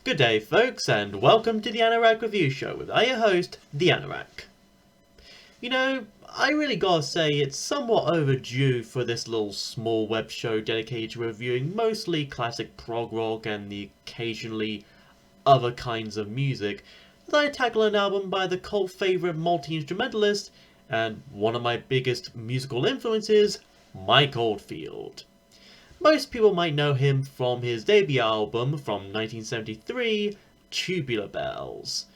Good day, folks, and welcome to the Anorak Review Show with your host, the Anorak. I really gotta say it's somewhat overdue for this little small web show dedicated to reviewing mostly classic prog rock and the occasionally other kinds of music, that I tackle an album by the cult favorite multi-instrumentalist and one of my biggest musical influences, Mike Oldfield. Most people might know him from his debut album from 1973, Tubular Bells.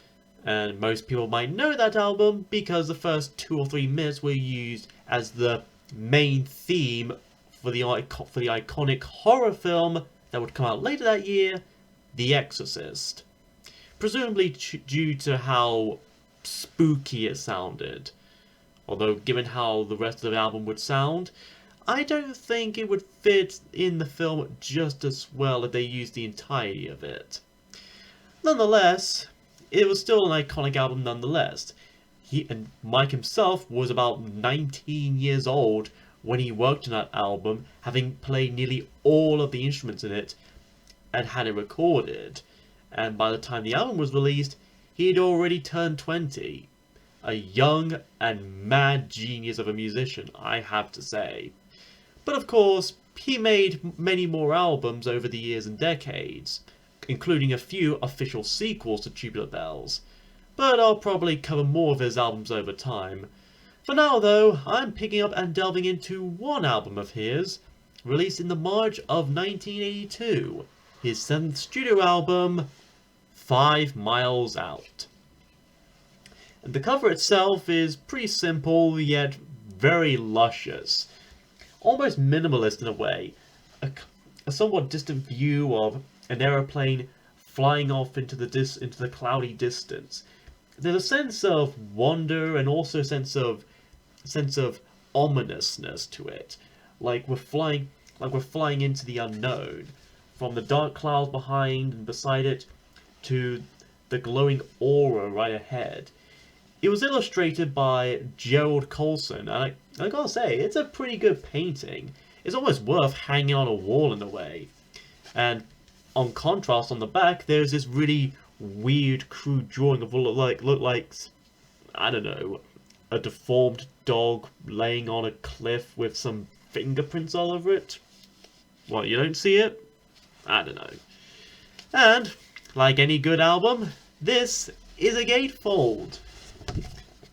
And most people might know that album because the first 2 or 3 minutes were used as the main theme for the iconic horror film that would come out later that year, The Exorcist. Presumably due to how spooky it sounded. Although given how the rest of the album would sound, I don't think it would fit in the film just as well if they used the entirety of it. Nonetheless, it was still an iconic album nonetheless. Mike himself was about 19 years old when he worked on that album, having played nearly all of the instruments in it and had it recorded. And by the time the album was released, he had already turned 20. A young and mad genius of a musician, I have to say. But of course, he made many more albums over the years and decades, including a few official sequels to Tubular Bells. But I'll probably cover more of his albums over time. For now though, I'm picking up and delving into one album of his, released in the March of 1982, his 7th studio album, 5 Miles Out. And the cover itself is pretty simple, yet very luscious. Almost minimalist in a way, a somewhat distant view of an aeroplane flying off into the cloudy distance. There's a sense of wonder and also a sense of ominousness to it, like we're flying into the unknown, from the dark clouds behind and beside it to the glowing aura right ahead. It was illustrated by Gerald Colson, and I gotta say, it's a pretty good painting. It's almost worth hanging on a wall in a way. And on contrast, on the back, there's this really weird, crude drawing of what look like, I don't know, a deformed dog laying on a cliff with some fingerprints all over it. What, you don't see it? I don't know. And, like any good album, this is a gatefold,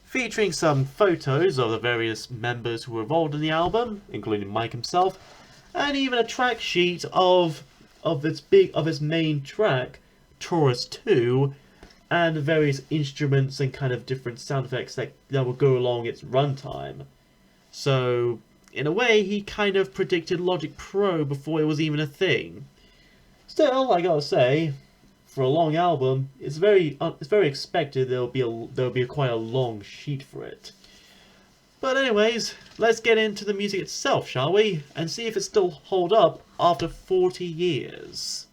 featuring some photos of the various members who were involved in the album, including Mike himself, and even a track sheet of its main track, Taurus Ii, and the various instruments and kind of different sound effects that will go along its runtime. So, in a way, he kind of predicted Logic Pro before it was even a thing. Still, I gotta say, for a long album, it's very expected there'll be quite a long sheet for it. But anyways, let's get into the music itself, shall we? And see if it still holds up after 40 years.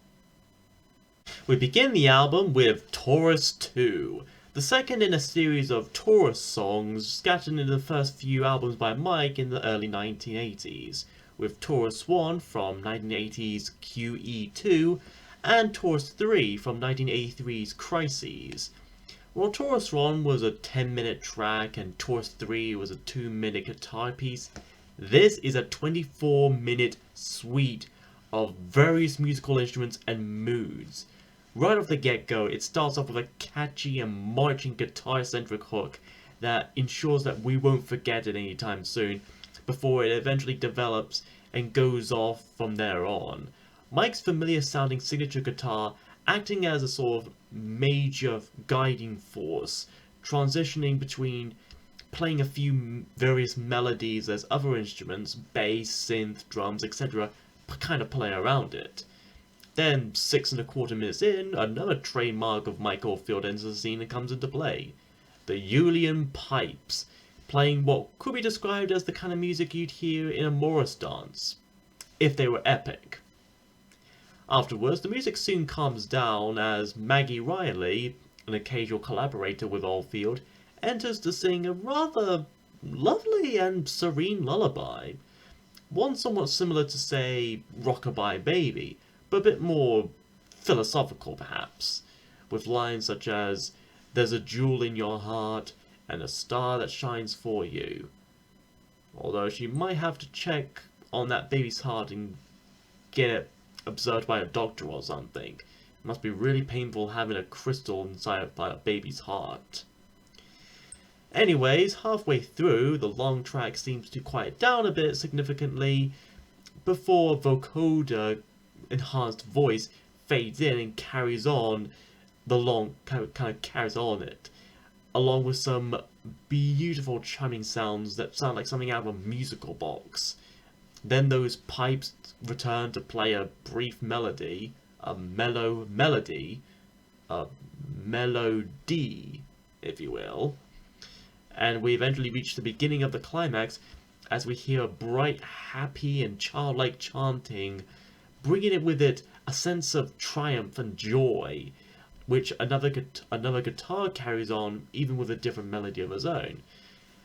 We begin the album with Taurus II, the second in a series of Taurus songs scattered into the first few albums by Mike in the early 1980s, with Taurus I from 1980's QE2 and Taurus III from 1983's Crises. While Taurus I was a 10-minute track and Taurus III was a 2-minute guitar piece, this is a 24-minute suite of various musical instruments and moods. Right off the get-go, it starts off with a catchy and marching guitar-centric hook that ensures that we won't forget it anytime soon, before it eventually develops and goes off from there on. Mike's familiar sounding signature guitar acting as a sort of major guiding force, transitioning between playing a few various melodies as other instruments, bass, synth, drums, etc., kind of play around it. Then, 6¼ minutes in, another trademark of Mike Oldfield enters the scene and comes into play. The Julian pipes, playing what could be described as the kind of music you'd hear in a Morris dance, if they were epic. Afterwards, the music soon calms down as Maggie Riley, an occasional collaborator with Oldfield, enters to sing a rather lovely and serene lullaby. One somewhat similar to, say, Rockabye Baby, but a bit more philosophical perhaps, with lines such as, "There's a jewel in your heart, and a star that shines for you." Although she might have to check on that baby's heart and get it observed by a doctor or something. It must be really painful having a crystal inside a baby's heart. Anyways, halfway through, the long track seems to quiet down a bit significantly before vocoder enhanced voice fades in and carries on kind of carries on it, along with some beautiful chiming sounds that sound like something out of a musical box. Then those pipes return to play a brief melody, a melody, if you will. And we eventually reach the beginning of the climax as we hear a bright, happy, and childlike chanting, bringing it with it a sense of triumph and joy, which another guitar carries on, even with a different melody of its own.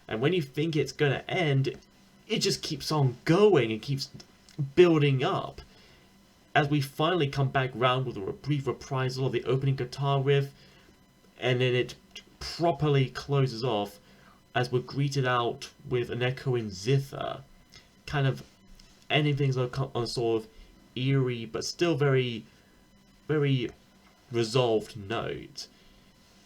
And when you think it's going to end, it just keeps on going and keeps building up, as we finally come back round with a brief reprisal of the opening guitar riff, and then it properly closes off as we're greeted out with an echoing zither, kind of ending things on a sort of eerie but still very, very resolved note.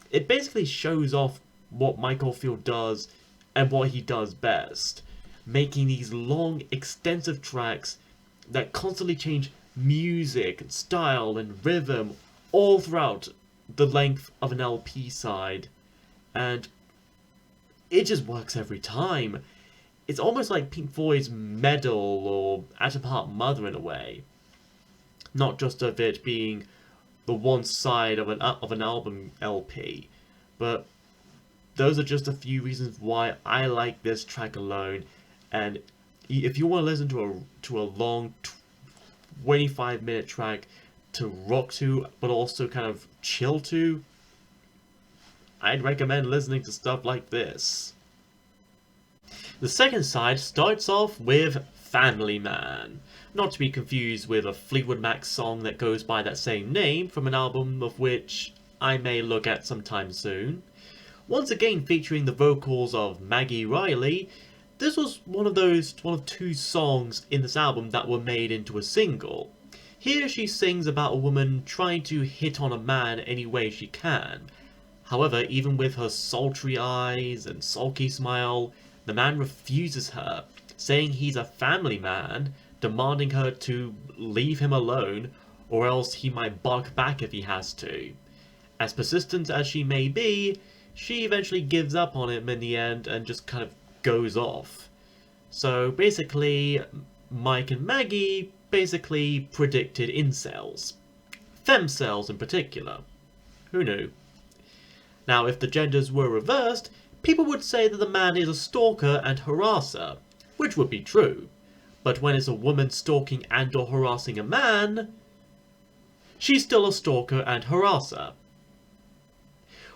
It basically shows off what Mike Oldfield does and what he does best, making these long, extensive tracks that constantly change music and style and rhythm all throughout the length of an LP side, and it just works every time. It's almost like Pink Floyd's Meddle or Atom Heart Mother in a way. Not just of it being the one side of an album LP, but those are just a few reasons why I like this track alone. And if you want to listen to a long 25-minute track to rock to, but also kind of chill to, I'd recommend listening to stuff like this. The second side starts off with Family Man, not to be confused with a Fleetwood Mac song that goes by that same name from an album of which I may look at sometime soon. Once again featuring the vocals of Maggie Riley, this was one of two songs in this album that were made into a single. Here she sings about a woman trying to hit on a man any way she can. However, even with her sultry eyes and sulky smile, the man refuses her, saying he's a family man, demanding her to leave him alone, or else he might bark back if he has to. As persistent as she may be, she eventually gives up on him in the end and just kind of goes off. So basically, Mike and Maggie basically predicted incels. Femcels in particular. Who knew? Now, if the genders were reversed, people would say that the man is a stalker and harasser, which would be true. But when it's a woman stalking and or harassing a man, she's still a stalker and harasser,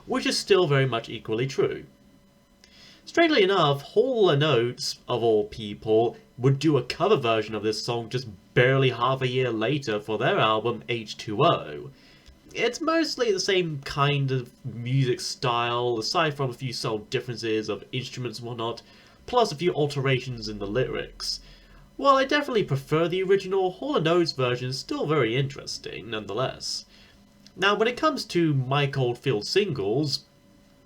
which is still very much equally true. Strangely enough, Hall & Oates, of all people, would do a cover version of this song just barely half a year later for their album H2O. It's mostly the same kind of music style, aside from a few subtle differences of instruments and whatnot, plus a few alterations in the lyrics. While I definitely prefer the original, Hall & Oates version is still very interesting, nonetheless. Now, when it comes to Mike Oldfield singles,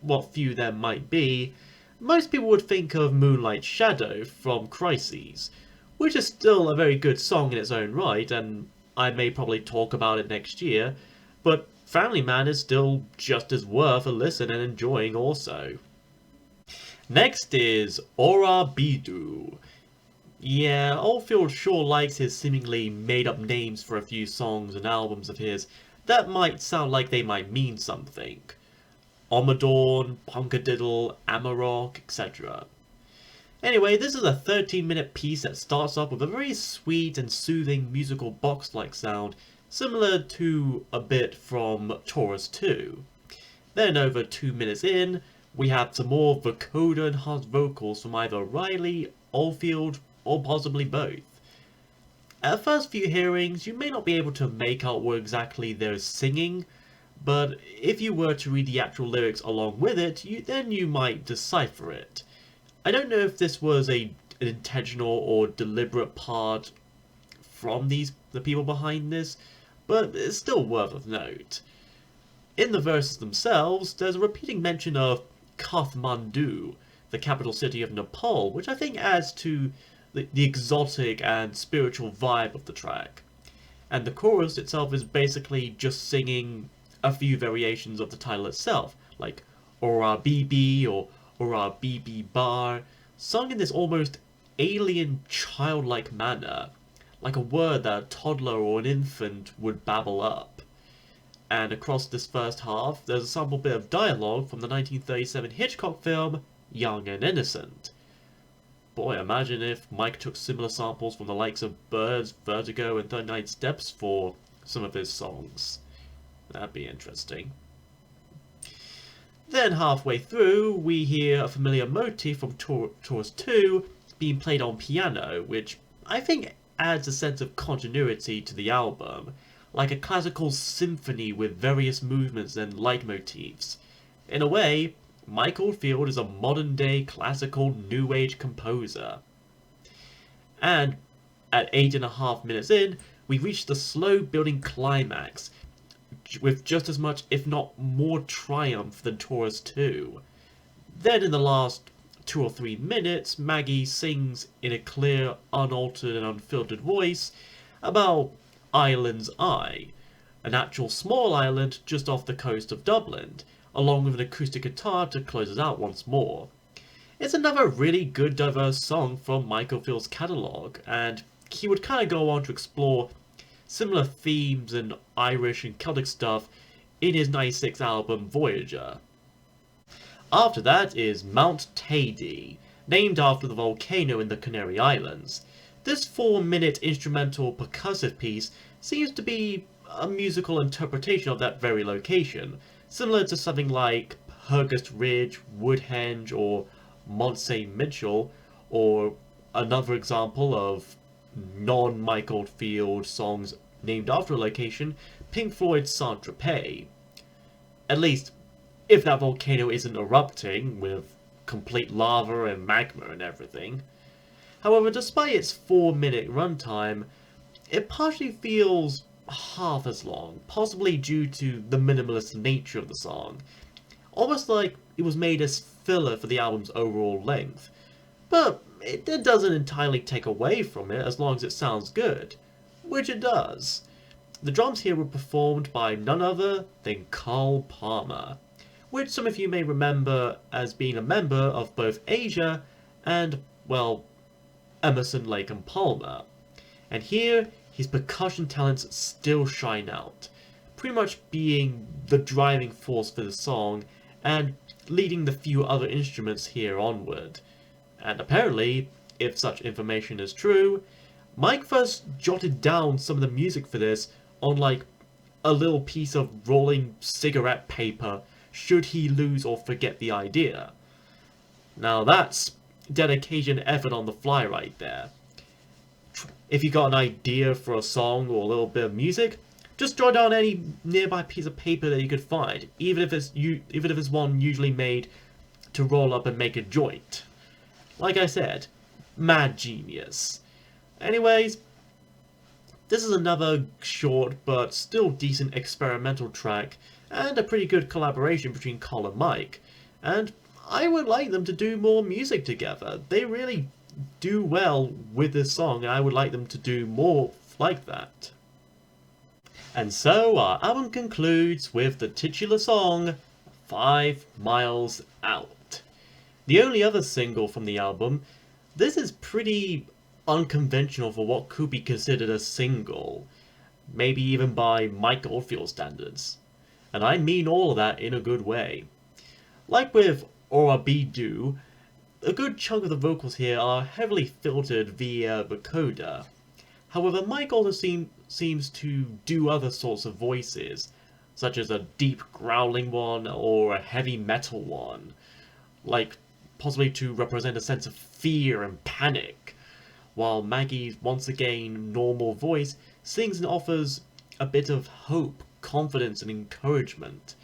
what few there might be, most people would think of Moonlight Shadow from Crises, which is still a very good song in its own right, and I may probably talk about it next year, but Family Man is still just as worth a listen and enjoying also. Next is Orabidu. Yeah, Oldfield sure likes his seemingly made-up names for a few songs and albums of his that might sound like they might mean something. Omadorn, Punkadiddle, Anorak, etc. Anyway, this is a 13-minute piece that starts off with a very sweet and soothing musical box-like sound, similar to a bit from Taurus Ii. Then over 2 minutes in, we have some more vocoder-enhanced vocals from either Riley, Oldfield, or possibly both. At first few hearings, you may not be able to make out what exactly they're singing, but if you were to read the actual lyrics along with it, then you might decipher it. I don't know if this was an intentional or deliberate part from the people behind this, but it's still worth of note. In the verses themselves, there's a repeating mention of Kathmandu, the capital city of Nepal, which I think adds to the exotic and spiritual vibe of the track. And the chorus itself is basically just singing a few variations of the title itself, like Orabibi or Orabibi Bar, sung in this almost alien childlike manner, like a word that a toddler or an infant would babble up. And across this first half, there's a sample bit of dialogue from the 1937 Hitchcock film Young and Innocent. Boy, imagine if Mike took similar samples from the likes of Birds, Vertigo, and 39 Steps for some of his songs. That'd be interesting. Then halfway through, we hear a familiar motif from Taurus Ii being played on piano, which I think adds a sense of continuity to the album, like a classical symphony with various movements and leitmotifs. In a way, Mike Oldfield is a modern-day classical New Age composer. And at 8.5 minutes in, we reach the slow-building climax, with just as much, if not more, triumph than Taurus II. Then in the last 2 or 3 minutes, Maggie sings in a clear, unaltered and unfiltered voice about Island's Eye, an actual small island just off the coast of Dublin, along with an acoustic guitar to close it out once more. It's another really good diverse song from Mike Oldfield's catalogue, and he would kind of go on to explore similar themes and Irish and Celtic stuff in his 96 album Voyager. After that is Mount Teide, named after the volcano in the Canary Islands. This 4-minute instrumental percussive piece seems to be a musical interpretation of that very location, similar to something like Hurgust Ridge, Woodhenge, or Mont St. Mitchell, or another example of non-Mike Oldfield songs named after a location, Pink Floyd's Saint-Tropez. At least, if that volcano isn't erupting with complete lava and magma and everything. However, despite its 4-minute runtime, it partially feels half as long, possibly due to the minimalist nature of the song. Almost like it was made as filler for the album's overall length. But it doesn't entirely take away from it as long as it sounds good, which it does. The drums here were performed by none other than Carl Palmer, which some of you may remember as being a member of both Asia and, well, Emerson, Lake and Palmer. And here, his percussion talents still shine out, pretty much being the driving force for the song and leading the few other instruments here onward. And apparently, if such information is true, Mike first jotted down some of the music for this on like a little piece of rolling cigarette paper should he lose or forget the idea. Now that's dedication and effort on the fly right there. If you got an idea for a song or a little bit of music, just jot down any nearby piece of paper that you could find, even if it's one usually made to roll up and make a joint. Like I said, mad genius. Anyways, this is another short but still decent experimental track, and a pretty good collaboration between Carl and Mike, and I would like them to do more music together. They really do well with this song, and I would like them to do more like that. And so our album concludes with the titular song, 5 Miles Out. The only other single from the album, this is pretty unconventional for what could be considered a single, maybe even by Mike Oldfield standards. And I mean all of that in a good way. Like with Orabidu, a good chunk of the vocals here are heavily filtered via vocoder. However, Mike also seems to do other sorts of voices, such as a deep growling one or a heavy metal one, like possibly to represent a sense of fear and panic, while Maggie's once again normal voice sings and offers a bit of hope, confidence, and encouragement.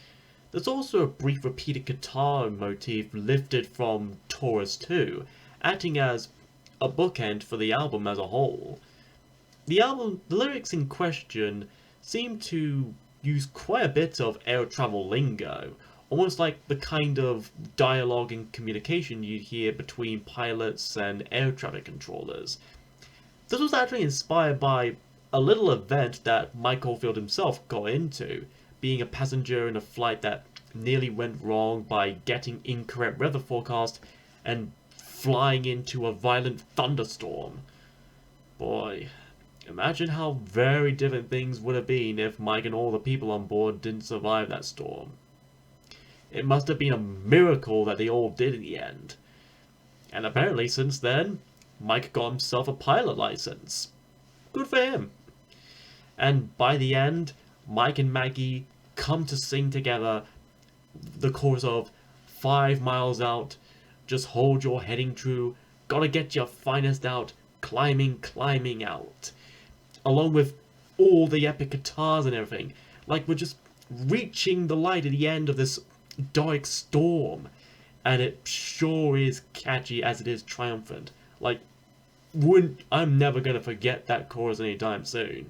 There's also a brief repeated guitar motif lifted from Taurus Ii, acting as a bookend for the album as a whole. The lyrics in question seem to use quite a bit of air travel lingo, almost like the kind of dialogue and communication you'd hear between pilots and air traffic controllers. This was actually inspired by a little event that Mike Oldfield himself got into, being a passenger in a flight that nearly went wrong by getting incorrect weather forecast and flying into a violent thunderstorm. Boy, imagine how very different things would have been if Mike and all the people on board didn't survive that storm. It must have been a miracle that they all did in the end. And apparently since then, Mike got himself a pilot license. Good for him. And by the end, Mike and Maggie come to sing together the chorus of 5 miles out, just hold your heading true, gotta get your finest out, climbing, climbing out. Along with all the epic guitars and everything. Like we're just reaching the light at the end of this dark storm. And it sure is catchy as it is triumphant. Like, I'm never gonna forget that chorus anytime soon.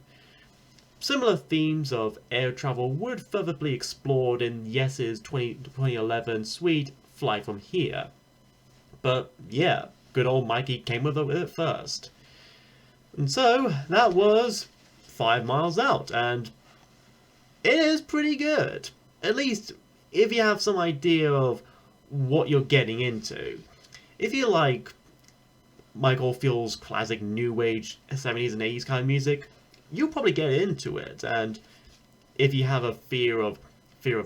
Similar themes of air travel would further be explored in Yes's 2011 suite, Fly From Here. But yeah, good old Mikey came with it first. And so, that was 5 Miles Out, and it is pretty good. At least, if you have some idea of what you're getting into. If you like Mike Oldfield's classic new age 70s and 80s kind of music, you'll probably get into it. And if you have a fear of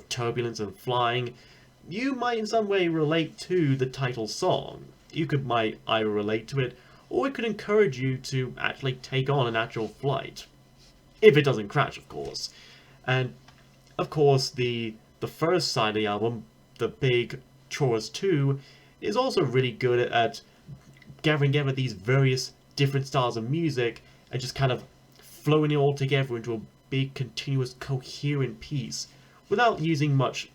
turbulence and flying, you might in some way relate to the title song. Might either relate to it, or it could encourage you to actually take on an actual flight. If it doesn't crash, of course. And, of course, the first side of the album, the big Taurus Ii, is also really good at gathering together these various different styles of music and just kind of flowing it all together into a big, continuous, coherent piece without using much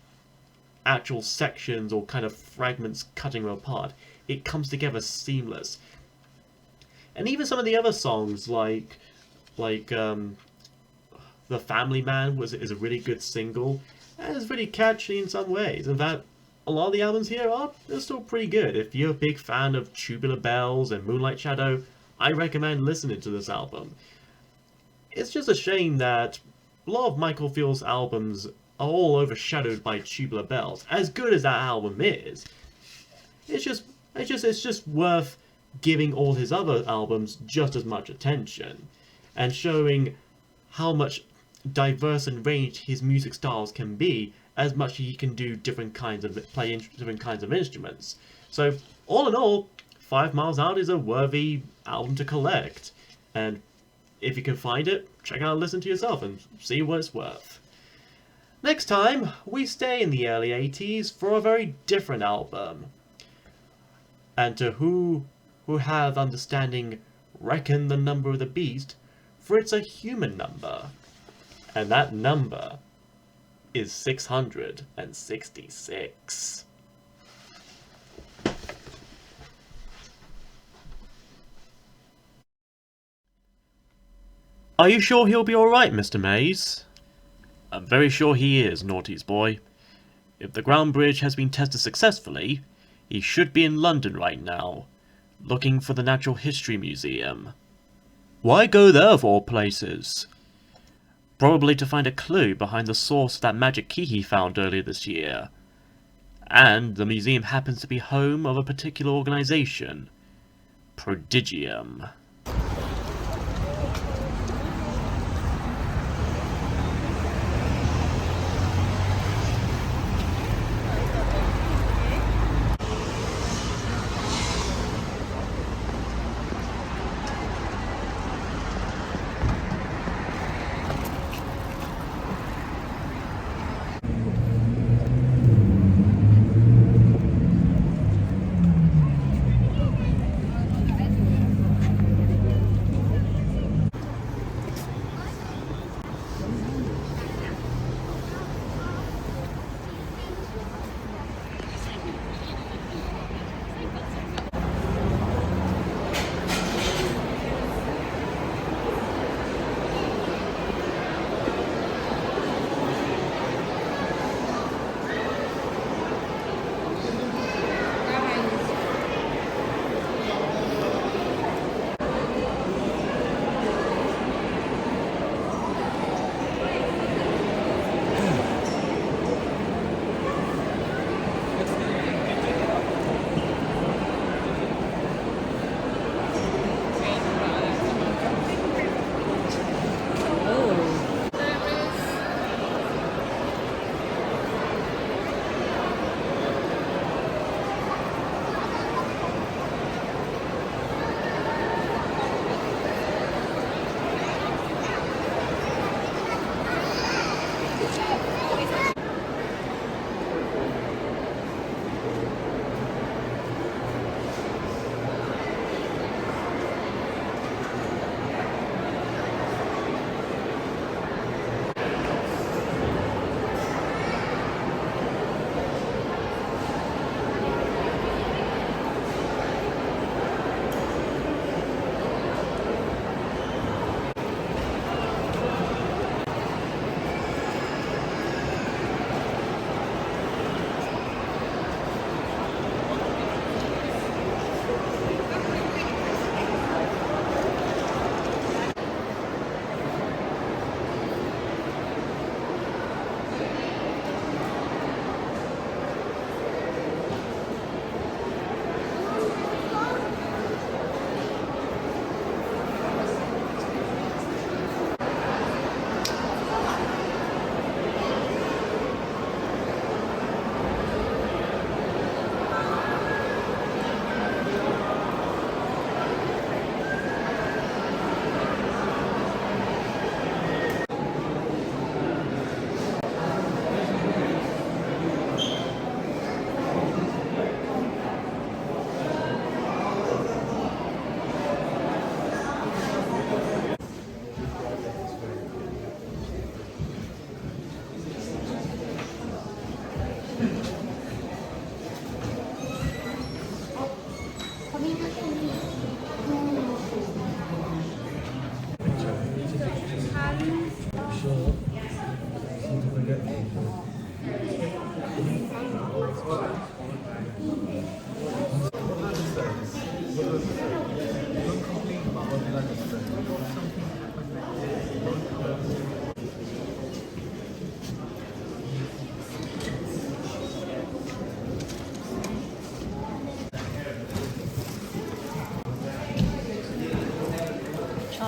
actual sections or kind of fragments cutting them apart. It comes together seamless. And even some of the other songs, like The Family Man is a really good single, and it's really catchy in some ways. In fact, a lot of the albums here they're still pretty good. If you're a big fan of Tubular Bells and Moonlight Shadow, I recommend listening to this album. It's just a shame that a lot of Mike Oldfield's albums are all overshadowed by Tubular Bells. As good as that album is, it's just worth giving all his other albums just as much attention, and showing how much diverse and ranged his music styles can be, as much as he can do different kinds of instruments. So all in all, 5 Miles Out is a worthy album to collect, and if you can find it, check out and listen to yourself and see what it's worth. Next time, we stay in the early 80s for a very different album. And to who have understanding, reckon the number of the beast, for it's a human number. And that number is 666. Are you sure he'll be alright, Mr. Mays? I'm very sure he is, Naughty's boy. If the ground bridge has been tested successfully, he should be in London right now, looking for the Natural History Museum. Why go there of all places? Probably to find a clue behind the source of that magic key he found earlier this year. And the museum happens to be home of a particular organization, Prodigium.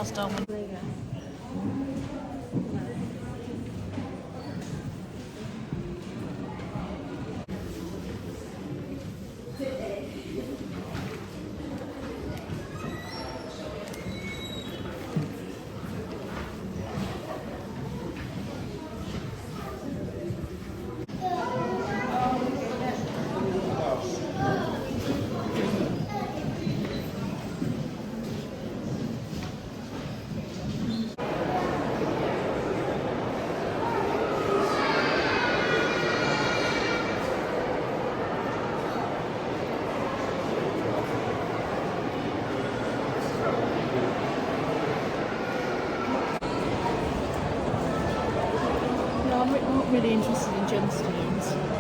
passed on. There you go. I'm not really interested in gemstones.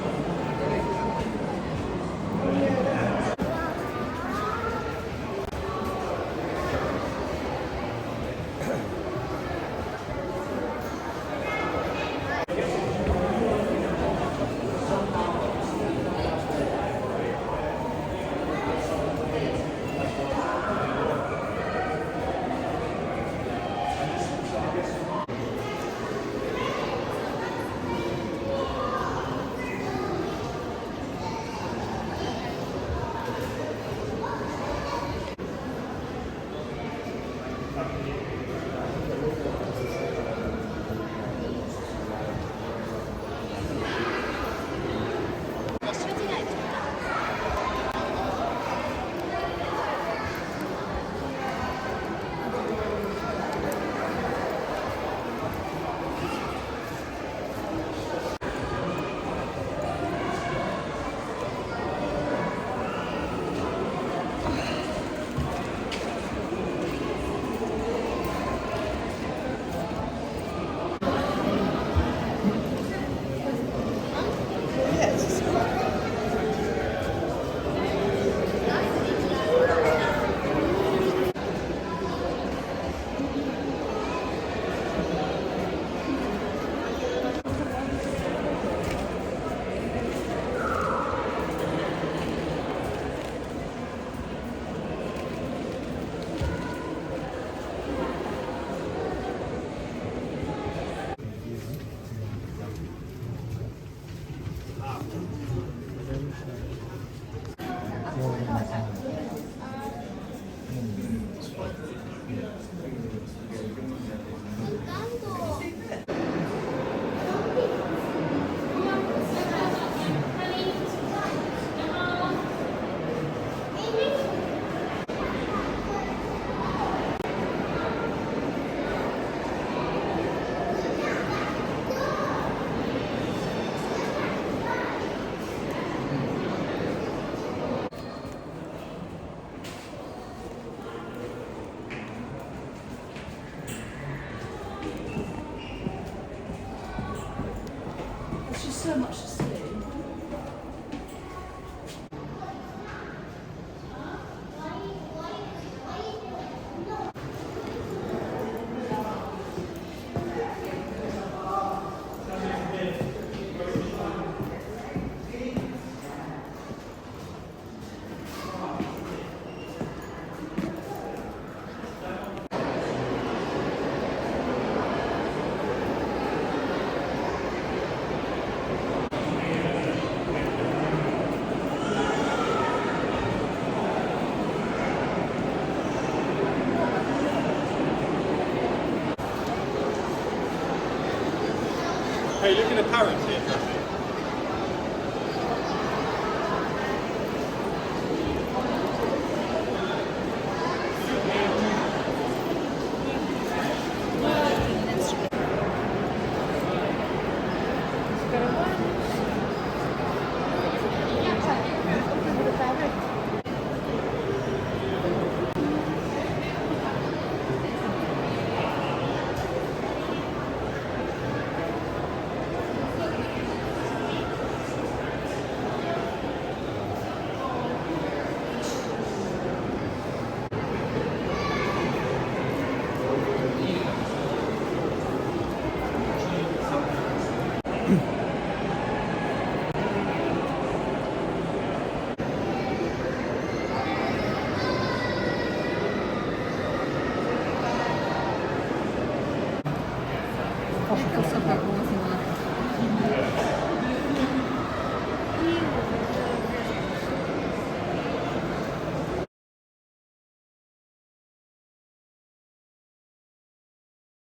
There's just so much to see. Hey, look at the parrots here.